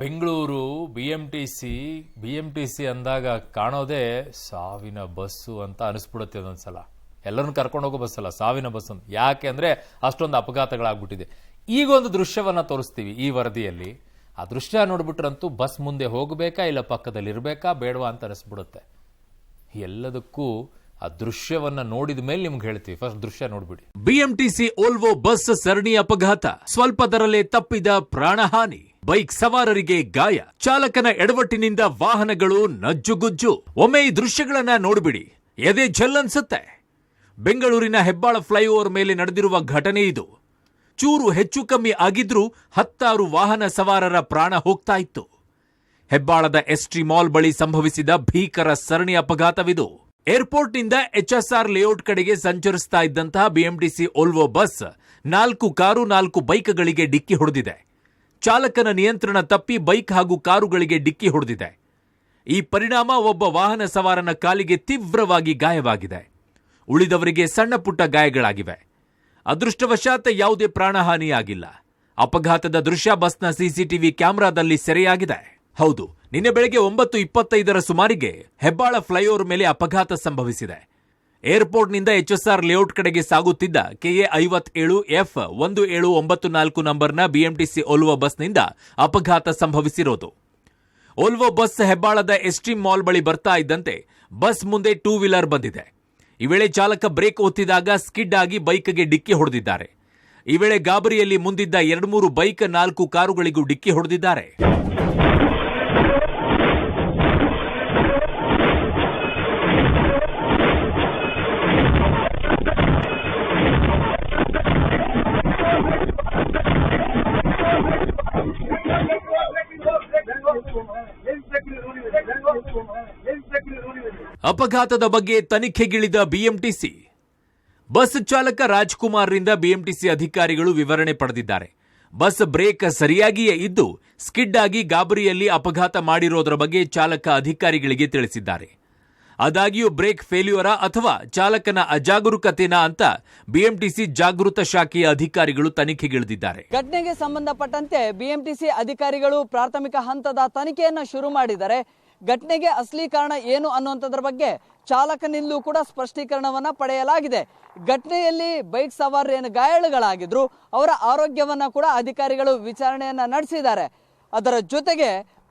Bengaluru B M T C ಅಂದಾಗ ಕಾಣೋದೇ ಸಾವಿನ bus ಅಂತ ಅನಿಸ್ಬಿಡುತ್ತೆ ಒಂದೊಂದ್ಸಲ. ಎಲ್ಲರನ್ನು ಕರ್ಕೊಂಡು ಹೋಗೋ ಬಸ್ ಅಲ್ಲ, ಸಾವಿನ ಬಸ್ ಅಂತ. ಯಾಕೆ ಅಂದ್ರೆ ಅಷ್ಟೊಂದು ಅಪಘಾತಗಳಾಗ್ಬಿಟ್ಟಿದೆ. ಈಗ ಒಂದು ದೃಶ್ಯವನ್ನ ತೋರಿಸ್ತೀವಿ ಈ ವರದಿಯಲ್ಲಿ. ಆ ದೃಶ್ಯ ನೋಡ್ಬಿಟ್ರಂತೂ ಬಸ್ ಮುಂದೆ ಹೋಗಬೇಕಾ ಇಲ್ಲ ಪಕ್ಕದಲ್ಲಿ ಇರಬೇಕಾ ಬೇಡವಾ ಅಂತ ಅನಿಸ್ಬಿಡುತ್ತೆ. ಎಲ್ಲದಕ್ಕೂ ಆ ದೃಶ್ಯವನ್ನ ನೋಡಿದ ಮೇಲೆ ನಿಮ್ಗೆ ಹೇಳ್ತೀವಿ. ಫಸ್ಟ್ ದೃಶ್ಯ ನೋಡ್ಬಿಡಿ. ಬಿಎಂಟಿಸಿ ಓಲ್ವೋ ಬಸ್ ಸರಣಿ ಅಪಘಾತ, ಸ್ವಲ್ಪದರಲ್ಲೇ ತಪ್ಪಿದ ಪ್ರಾಣಹಾನಿ, ಬೈಕ್ ಸವಾರರಿಗೆ ಗಾಯ, ಚಾಲಕನ ಎಡವಟ್ಟಿನಿಂದ ವಾಹನಗಳು ನಜ್ಜುಗುಜ್ಜು. ಒಮ್ಮೆ ಈ ದೃಶ್ಯಗಳನ್ನ ನೋಡ್ಬಿಡಿ, ಎದೆ ಝಲ್ಲನ್ಸುತ್ತೆ. ಬೆಂಗಳೂರಿನ ಹೆಬ್ಬಾಳ ಫ್ಲೈಓವರ್ ಮೇಲೆ ನಡೆದಿರುವ ಘಟನೆ ಇದು. ಚೂರು ಹೆಚ್ಚು ಕಮ್ಮಿ ಆಗಿದ್ರೂ 10 ವಾಹನ ಸವಾರರ ಪ್ರಾಣ ಹೋಗ್ತಾ ಇತ್ತು. ಹೆಬ್ಬಾಳದ ಎಸ್ಟಿ ಮಾಲ್ ಬಳಿ ಸಂಭವಿಸಿದ ಭೀಕರ ಸರಣಿ ಅಪಘಾತವಿದು. ಏರ್ಪೋರ್ಟ್ನಿಂದ ಎಚ್ಎಸ್ಆರ್ ಲೇಔಟ್ ಕಡೆಗೆ ಸಂಚರಿಸ್ತಾ ಇದ್ದಂತಹ ಬಿಎಂಟಿಸಿ ಓಲ್ವೋ ಬಸ್ 4 ಕಾರು 4 ಬೈಕ್ಗಳಿಗೆ ಡಿಕ್ಕಿ ಹೊಡೆದಿದೆ. ಚಾಲಕನ ನಿಯಂತ್ರಣ ತಪ್ಪಿ ಬೈಕ್ ಹಾಗೂ ಕಾರುಗಳಿಗೆ ಡಿಕ್ಕಿ ಹೊಡೆದಿದೆ. ಈ ಪರಿಣಾಮ ಒಬ್ಬ ವಾಹನ ಸವಾರನ ಕಾಲಿಗೆ ತೀವ್ರವಾಗಿ ಗಾಯವಾಗಿದೆ. ಉಳಿದವರಿಗೆ ಸಣ್ಣ ಪುಟ್ಟ ಗಾಯಗಳಾಗಿವೆ. ಅದೃಷ್ಟವಶಾತ್ ಯಾವುದೇ ಪ್ರಾಣಹಾನಿಯಾಗಿಲ್ಲ. ಅಪಘಾತದ ದೃಶ್ಯ ಬಸ್ನ ಸಿಸಿಟಿವಿ ಕ್ಯಾಮೆರಾದಲ್ಲಿ ಸೆರೆಯಾಗಿದೆ. ಹೌದು, ನಿನ್ನೆ ಬೆಳಗ್ಗೆ 9:25ರ ಸುಮಾರಿಗೆ ಹೆಬ್ಬಾಳ ಫ್ಲೈಓವರ್ ಮೇಲೆ ಅಪಘಾತ ಸಂಭವಿಸಿದೆ. ಏರ್ಪೋರ್ಟ್ನಿಂದ ಎಚ್ಎಸ್ಆರ್ ಲೇಔಟ್ ಕಡೆಗೆ ಸಾಗುತ್ತಿದ್ದ ಕೆಎ 57F1794 ನಂಬರ್ನ ಬಿಎಂಟಿಸಿ ಓಲ್ವೋ ಬಸ್ನಿಂದ ಅಪಘಾತ ಸಂಭವಿಸಿರೋದು. ಓಲ್ವೋ ಬಸ್ ಹೆಬ್ಬಾಳದ ಎಸ್ಟಿ ಮಾಲ್ ಬಳಿ ಬರ್ತಾ ಇದ್ದಂತೆ ಬಸ್ ಮುಂದೆ 2 ವೀಲರ್ ಬಂದಿದೆ. ಈ ವೇಳೆ ಚಾಲಕ ಬ್ರೇಕ್ ಒತ್ತಿದಾಗ ಸ್ಕಿಡ್ ಆಗಿ ಬೈಕ್ಗೆ ಡಿಕ್ಕಿ ಹೊಡೆದಿದ್ದಾರೆ. ಈ ವೇಳೆ ಗಾಬರಿಯಲ್ಲಿ ಮುಂದಿದ್ದ 2-3 ಬೈಕ್ 4 ಕಾರುಗಳಿಗೂ ಡಿಕ್ಕಿ ಹೊಡೆದಿದ್ದಾರೆ. ಅಪಘಾತದ ಬಗ್ಗೆ ತನಿಖೆಗಿಳಿದ ಬಿಎಂಟಿಸಿ. ಬಸ್ ಚಾಲಕ ರಾಜ್ಕುಮಾರ್ರಿಂದ ಬಿಎಂಟಿಸಿ ಅಧಿಕಾರಿಗಳು ವಿವರಣೆ ಪಡೆದಿದ್ದಾರೆ. ಬಸ್ ಬ್ರೇಕ್ ಸರಿಯಾಗಿಯೇ ಇದ್ದು ಸ್ಕಿಡ್ ಆಗಿ ಗಾಬರಿಯಲ್ಲಿ ಅಪಘಾತ ಮಾಡಿರೋದರ ಬಗ್ಗೆ ಚಾಲಕ ಅಧಿಕಾರಿಗಳಿಗೆ ತಿಳಿಸಿದ್ದಾರೆ. ಆದಾಗ್ಯೂ ಬ್ರೇಕ್ ಫೇಲ್ಯೂರಾ ಅಥವಾ ಚಾಲಕನ ಅಜಾಗರೂಕತೆನಾ ಅಂತ ಬಿಎಂಟಿಸಿ ಜಾಗೃತ ಶಾಖೆಯ ಅಧಿಕಾರಿಗಳು ತನಿಖೆಗಿಳಿದಿದ್ದಾರೆ. ಘಟನೆಗೆ ಸಂಬಂಧಪಟ್ಟಂತೆ ಬಿಎಂಟಿಸಿ ಅಧಿಕಾರಿಗಳು ಪ್ರಾಥಮಿಕ ಹಂತದ ತನಿಖೆಯನ್ನ ಶುರು ಮಾಡಿದ್ದಾರೆ. ಘಟನೆಗೆ ಅಸಲಿ ಕಾರಣ ಏನು ಅನ್ನುವಂಥದ್ರ ಬಗ್ಗೆ ಚಾಲಕನಿಂದಲೂ ಕೂಡ ಸ್ಪಷ್ಟೀಕರಣವನ್ನ ಪಡೆಯಲಾಗಿದೆ. ಘಟನೆಯಲ್ಲಿ ಬೈಕ್ ಸವಾರರು ಏನು ಗಾಯಾಳುಗಳಾಗಿದ್ರು ಅವರ ಆರೋಗ್ಯವನ್ನ ಕೂಡ ಅಧಿಕಾರಿಗಳು ವಿಚಾರಣೆಯನ್ನ ನಡೆಸಿದ್ದಾರೆ. ಅದರ ಜೊತೆಗೆ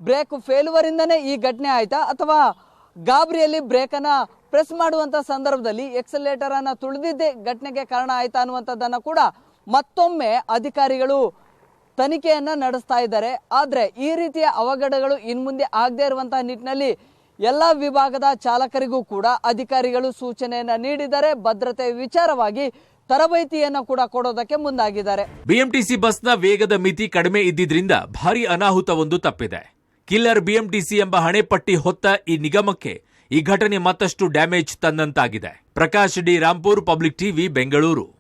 ಬ್ರೇಕ್ ಫೇಲ್ಯೂರ್ ಇಂದನೇ ಈ ಘಟನೆ ಆಯ್ತಾ ಅಥವಾ ಗಾಬರಿಯಲ್ಲಿ ಬ್ರೇಕ್ ಅನ್ನ ಪ್ರೆಸ್ ಮಾಡುವಂತ ಸಂದರ್ಭದಲ್ಲಿ ಎಕ್ಸಲೇಟರ್ ಅನ್ನ ತುಳಿದಿದ್ದೇ ಘಟನೆಗೆ ಕಾರಣ ಆಯ್ತಾ ಅನ್ನುವಂಥದ್ದನ್ನ ಕೂಡ ಮತ್ತೊಮ್ಮೆ ಅಧಿಕಾರಿಗಳು ತನಿಖೆಯನ್ನ ನಡೆಸ್ತಾ ಇದ್ದಾರೆ. ಆದ್ರೆ ಈ ರೀತಿಯ ಅವಘಡಗಳು ಇನ್ಮುಂದೆ ಆಗದೆ ಇರುವಂತಹ ನಿಟ್ಟಿನಲ್ಲಿ ಎಲ್ಲ ವಿಭಾಗದ ಚಾಲಕರಿಗೂ ಕೂಡ ಅಧಿಕಾರಿಗಳು ಸೂಚನೆಯನ್ನ ನೀಡಿದ್ದಾರೆ. ಭದ್ರತೆ ವಿಚಾರವಾಗಿ ತರಬೇತಿಯನ್ನ ಕೂಡ ಕೊಡೋದಕ್ಕೆ ಮುಂದಾಗಿದ್ದಾರೆ. ಬಿಎಂಟಿಸಿ ಬಸ್ನ ವೇಗದ ಮಿತಿ ಕಡಿಮೆ ಇದ್ದಿದ್ರಿಂದ ಭಾರಿ ಅನಾಹುತವೊಂದು ತಪ್ಪಿದೆ. ಕಿಲ್ಲರ್ ಬಿಎಂಟಿಸಿ ಎಂಬ ಹಣೆಪಟ್ಟಿ ಹೊತ್ತ ಈ ನಿಗಮಕ್ಕೆ ಈ ಘಟನೆ ಮತ್ತಷ್ಟು ಡ್ಯಾಮೇಜ್ ತಂದಂತಾಗಿದೆ. Prakash D Rampur, public TV, Bengaluru.